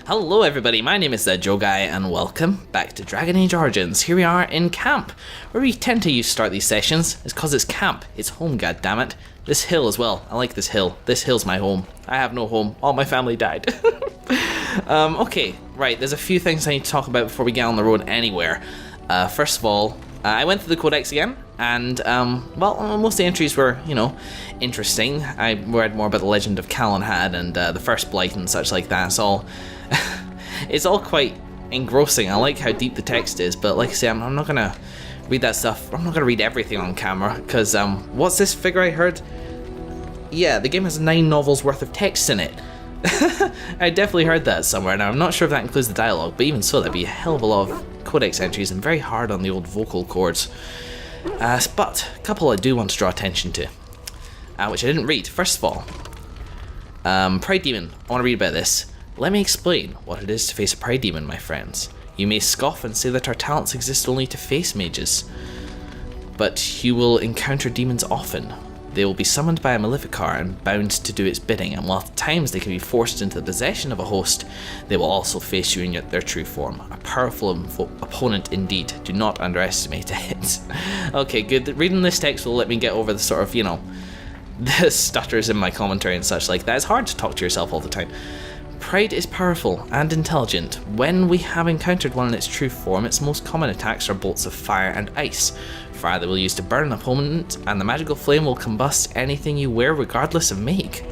Hello everybody, my name is Joe Guy and welcome back to Dragon Age Origins. Here we are in camp, where we tend to start these sessions. It's because it's camp, it's home, goddammit. This hill as well, I like this hill. This hill's my home. I have no home, all my family died. Okay, right, there's a few things I need to talk about before we get on the road anywhere. First of all, I went through the codex again, and, most of the entries were, interesting. I read more about the Legend of Calenhad and the First Blight and such like that. It's all quite engrossing. I like how deep the text is, but like I say, I'm not going to read that stuff. I'm not going to read everything on camera, because, what's this figure I heard? Yeah, the game has 9 novels worth of text in it. I definitely heard that somewhere. Now, I'm not sure if that includes the dialogue, but even so, that'd be a hell of a lot of codex entries and very hard on the old vocal cords. But a couple I do want to draw attention to, which I didn't read. First of all, Pride Demon. I want to read about this. Let me explain what it is to face a Pride Demon, my friends. You may scoff and say that our talents exist only to face mages, but you will encounter demons often. They will be summoned by a Maleficar and bound to do its bidding, and while at times they can be forced into the possession of a host, they will also face you in their true form. A powerful opponent indeed. Do not underestimate it. Okay, good. Reading this text will let me get over the sort of, the stutters in my commentary and such like that. It's hard to talk to yourself all the time. Pride is powerful and intelligent. When we have encountered one in its true form, its most common attacks are bolts of fire and ice. Fire they will use to burn an opponent, and the magical flame will combust anything you wear regardless of make.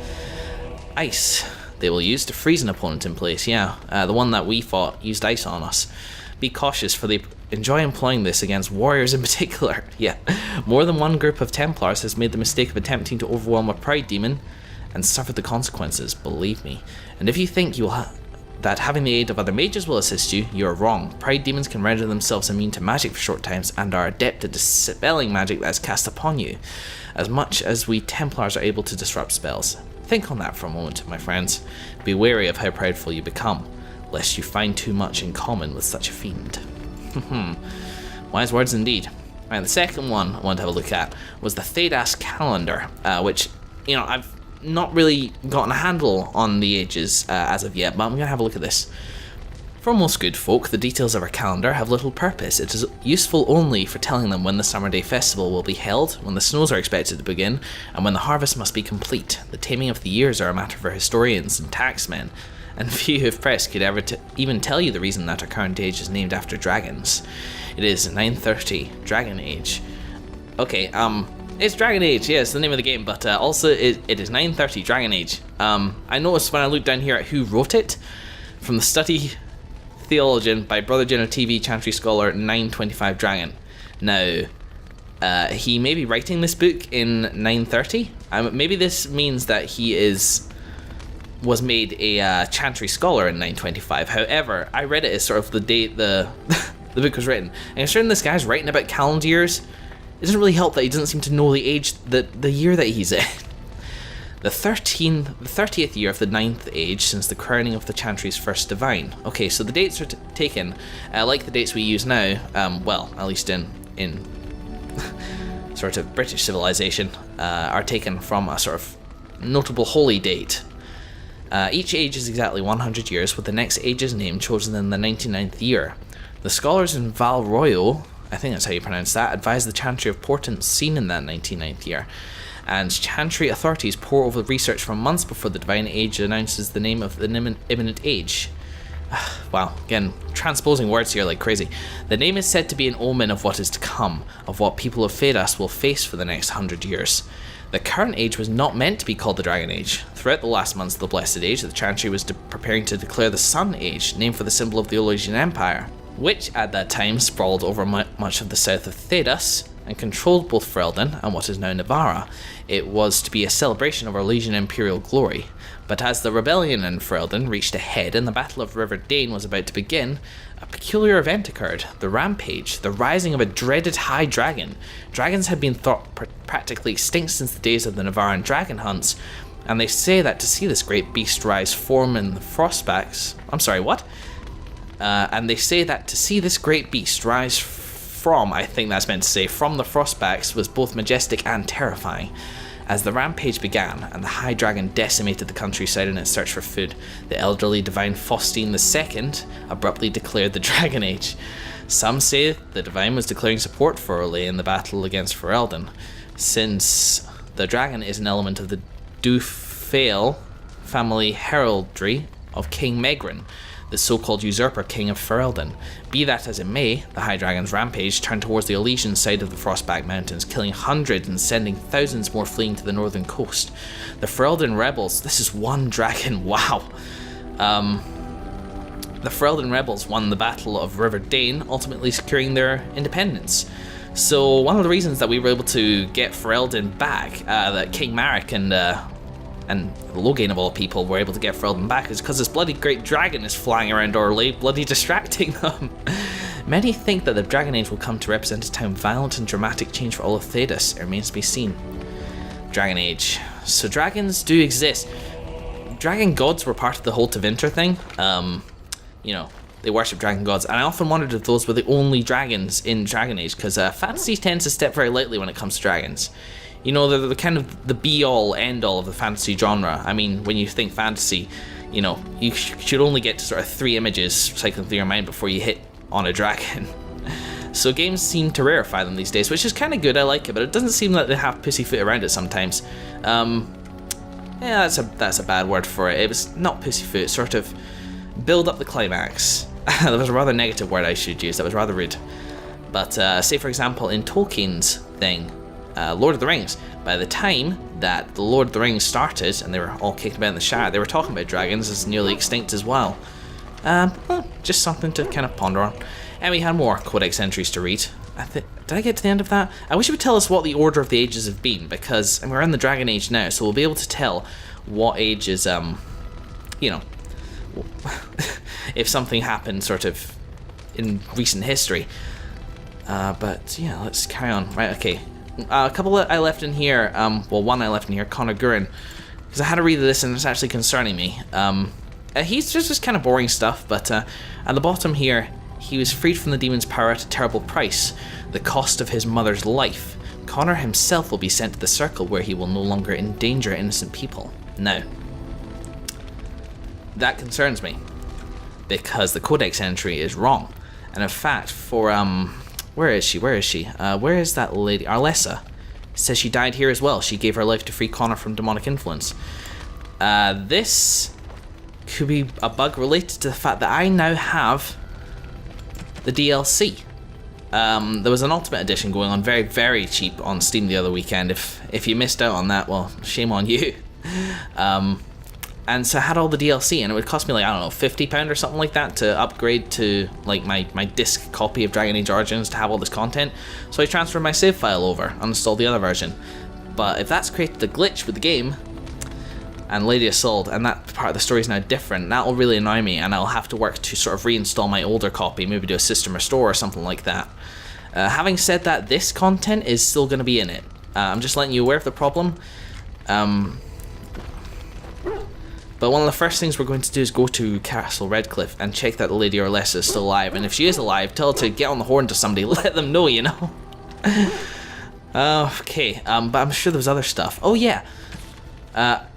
Ice they will use to freeze an opponent in place, the one that we fought used ice on us. Be cautious, for they enjoy employing this against warriors in particular. More than one group of Templars has made the mistake of attempting to overwhelm a Pride Demon and suffered the consequences, believe me. And if you think that having the aid of other mages will assist you, you are wrong. Pride Demons can render themselves immune to magic for short times and are adept at dispelling magic that is cast upon you, as much as we Templars are able to disrupt spells. Think on that for a moment, my friends. Be wary of how prideful you become, lest you find too much in common with such a fiend. Wise words indeed. And the second one I wanted to have a look at was the Thedas calendar, which, I've not really gotten a handle on the ages as of yet, but I'm going to have a look at this. For most good folk, the details of our calendar have little purpose. It is useful only for telling them when the Summer Day Festival will be held, when the snows are expected to begin, and when the harvest must be complete. The taming of the years are a matter for historians and taxmen, and few if pressed could ever even tell you the reason that our current age is named after dragons. It is 930, Dragon Age. Okay, it's Dragon Age, it's the name of the game, but also it is 930 Dragon Age. I noticed when I looked down here at who wrote it, from the Study Theologian by Brother Jenner TV Chantry Scholar 925 Dragon. Now, he may be writing this book in 930. Maybe this means that he was made a Chantry Scholar in 925. However, I read it as sort of the date the book was written. And considering this guy's writing about calendar years, it doesn't really help that he doesn't seem to know the age, the year that he's in. The 30th year of the 9th age since the crowning of the Chantry's first divine. Okay, so the dates are taken, like the dates we use now, at least in sort of British civilization, are taken from a sort of notable holy date. Each age is exactly 100 years, with the next age's name chosen in the 99th year. The scholars in Val Royal, I think that's how you pronounce that, advise the Chantry of portents seen in that 99th year, and Chantry authorities pore over research from months before the divine age announces the name of the imminent age. Wow, again, transposing words here like crazy. The name is said to be an omen of what is to come, of what people of Thedas will face for the next 100 years. The current age was not meant to be called the Dragon Age. Throughout the last months of the Blessed Age, the Chantry was preparing to declare the Sun Age, named for the symbol of the Elysian Empire, which at that time sprawled over much of the south of Thedas and controlled both Ferelden and what is now Navarra. It was to be a celebration of our Elysian imperial glory. But as the rebellion in Ferelden reached a head and the Battle of River Dane was about to begin, a peculiar event occurred: the Rampage, the rising of a dreaded high dragon. Dragons had been thought practically extinct since the days of the Navarran dragon hunts, and they say that to see this great beast rise from in the frostbacks... and they say that to see this great beast rise from, I think that's meant to say, from the frostbacks was both majestic and terrifying. As the rampage began and the High Dragon decimated the countryside in its search for food, the elderly Divine Faustine II abruptly declared the Dragon Age. Some say the Divine was declaring support for Orlais in the battle against Ferelden, since the dragon is an element of the Dufale family heraldry of King Megran, the so-called usurper king of Ferelden. Be that as it may, the High Dragon's rampage turned towards the Elysian side of the Frostback Mountains, killing hundreds and sending thousands more fleeing to the northern coast. The Ferelden rebels, this is one dragon, wow. The Ferelden rebels won the Battle of River Dane, ultimately securing their independence. So one of the reasons that we were able to get Ferelden back, that King Marek and Loghain of all people were able to get Ferelden back, is because this bloody great dragon is flying around Orlais, bloody distracting them. Many think that the Dragon Age will come to represent a time of violent and dramatic change for all of Thedas. It remains to be seen. Dragon Age. So dragons do exist. Dragon gods were part of the whole Tevinter thing. You know, they worship dragon gods, and I often wondered if those were the only dragons in Dragon Age, because fantasy tends to step very lightly when it comes to dragons. You know, they're the kind of the be-all, end-all of the fantasy genre. I mean, when you think fantasy, you know, you should only get to sort of 3 images cycling through your mind before you hit on a dragon. So games seem to rarefy them these days, which is kind of good, I like it, but it doesn't seem like they have pussyfoot around it sometimes. Yeah, that's a bad word for it. It was not pussyfoot, sort of build up the climax. That was a rather negative word I should use, that was rather rude. But say for example in Tolkien's thing, Lord of the Rings, by the time that the Lord of the Rings started and they were all kicked about in the Shire, they were talking about dragons as nearly extinct as well. Well, just something to kind of ponder on. And we had more Codex entries to read. Did I get to the end of that? I wish it would tell us what the order of the ages have been, because we're in the Dragon Age now, so we'll be able to tell what age is, you know, if something happened sort of in recent history. But yeah, let's carry on. Right, okay. A couple that I left in here, well, one I left in here, Connor Gurin, because I had to read this and it's actually concerning me. He's just kind of boring stuff, but at the bottom here, he was freed from the demon's power at a terrible price, the cost of his mother's life. Connor himself will be sent to the Circle, where he will no longer endanger innocent people. Now, that concerns me, because the Codex entry is wrong. And in fact, for, where is she? Where is that lady? Arlessa says she died here as well. She gave her life to free Connor from demonic influence. This could be a bug related to the fact that I now have the DLC. There was an Ultimate Edition going on very, very cheap on Steam the other weekend. If you missed out on that, well, shame on you. And so I had all the DLC, and it would cost me like, I don't know, £50 or something like that to upgrade to like my disc copy of Dragon Age Origins to have all this content. So I transferred my save file over and installed the other version. But if that's created a glitch with the game, and Lady Assault, and that part of the story is now different, that'll really annoy me, and I'll have to work to sort of reinstall my older copy, maybe do a system restore or something like that. Having said that, this content is still going to be in it. I'm just letting you aware of the problem. But one of the first things we're going to do is go to Castle Redcliffe and check that the Lady Arlessa is still alive. And if she is alive, tell her to get on the horn to somebody, let them know, you know. Okay, but I'm sure there was other stuff. Oh yeah,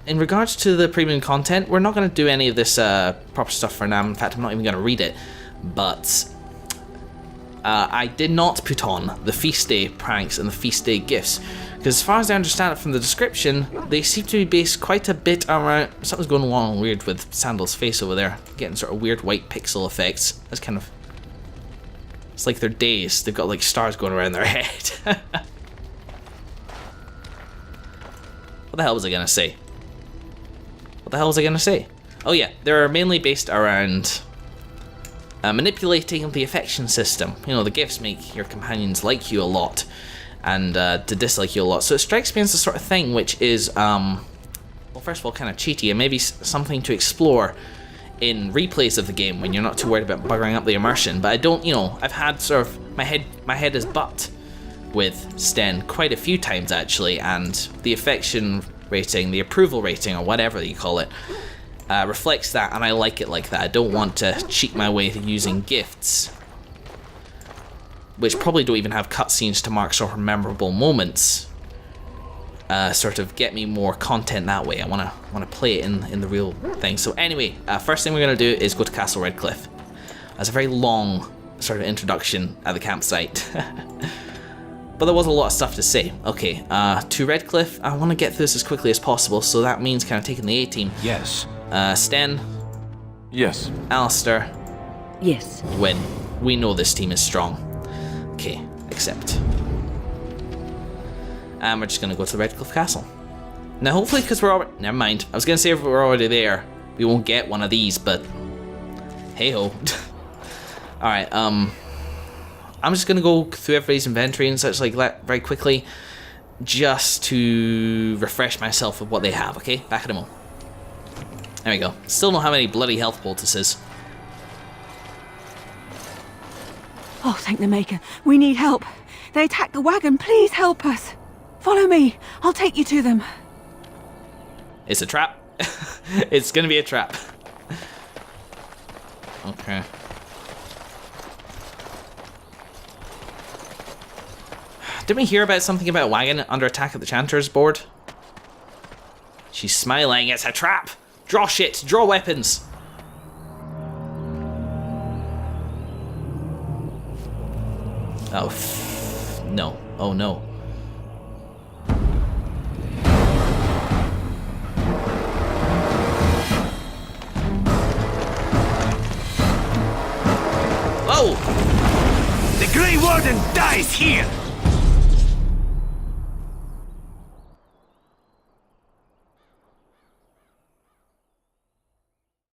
in regards to the premium content, we're not going to do any of this proper stuff for now. In fact, I'm not even going to read it. But I did not put on the feast day pranks and the feast day gifts, because as far as I understand it from the description, they seem to be based quite a bit around... Something's going on weird with Sandal's face over there, getting sort of weird white pixel effects. That's kind of... It's like they're dazed. They've got like stars going around their head. What the hell was I going to say? Oh yeah, they're mainly based around manipulating the affection system. You know, the gifts make your companions like you a lot, and to dislike you a lot. So it strikes me as the sort of thing which is, well, first of all, kind of cheaty, and maybe something to explore in replays of the game when you're not too worried about buggering up the immersion. But I don't, you know, I've had sort of my head is butt with Sten quite a few times actually, and the affection rating, the approval rating, or whatever you call it, reflects that, and I like it like that. I don't want to cheat my way using gifts, which probably don't even have cutscenes to mark sort of memorable moments, sort of get me more content that way. I wanna play it in the real thing. So anyway, first thing we're gonna do is go to Castle Redcliffe. That's a very long sort of introduction at the campsite. But there was a lot of stuff to say. Okay, to Redcliffe, I want to get through this as quickly as possible, so that means kind of taking the A-team. Yes. Sten. Yes. Alistair. Yes. Win. We know this team is strong. Okay, accept. And we're just going to go to the Redcliffe Castle. Now, hopefully, because we're already... Never mind. I was going to say if we're already there, we won't get one of these, but... Hey-ho. Alright, I'm just going to go through everybody's inventory and such like that very quickly, just to refresh myself with what they have, okay? Back at them all. There we go. Still don't have any bloody health poultices. Oh, thank the Maker. We need help. They attacked the wagon. Please help us. Follow me. I'll take you to them. It's a trap. It's going to be a trap. Okay. Didn't we hear about something about wagon under attack at the Chanter's board? She's smiling. It's a trap. Draw shit. Draw weapons. Oh, no. Oh, no. Oh! The Grey Warden dies here!